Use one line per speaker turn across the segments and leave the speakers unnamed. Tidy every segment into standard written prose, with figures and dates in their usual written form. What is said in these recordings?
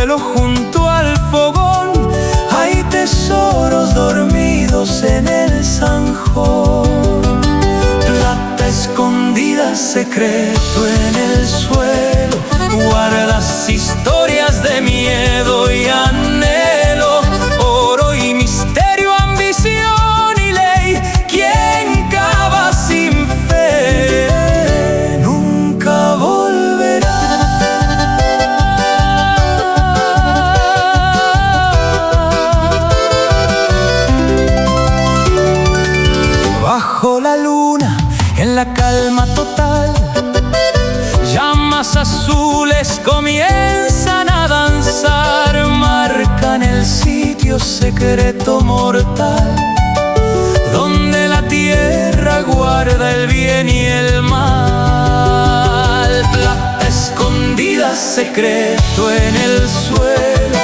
suelo junto al fogón. Hay tesoros dormidos en el zanjón. Plata escondida, secreto en el suelo. Guardas historias de miedo y anhelo. Oro y misterio, ambición y ley. Quien cava sin fe nunca volverá. Bajo la luna, en la calma total, llamas azules comienzan a danzar. Marcan el sitio secreto mortal, donde la tierra guarda el bien y el mal. Plata escondida, secreto en el suelo.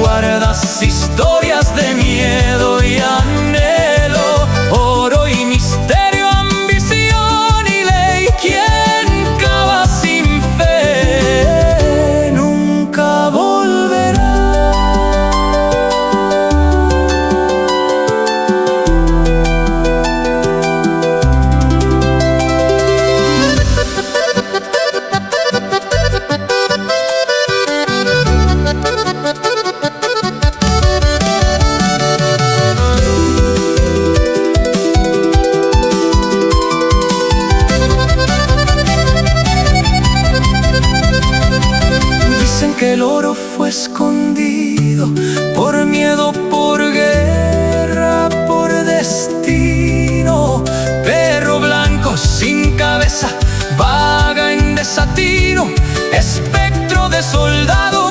Guardas historias de miedo y anhelo. Oro y misterio, ambición y ley. Quien cava sin fe nunca volverá. El oro fue escondido por miedo, por guerra, por destino. Perro blanco sin cabeza, vaga en desatino, espectro de soldado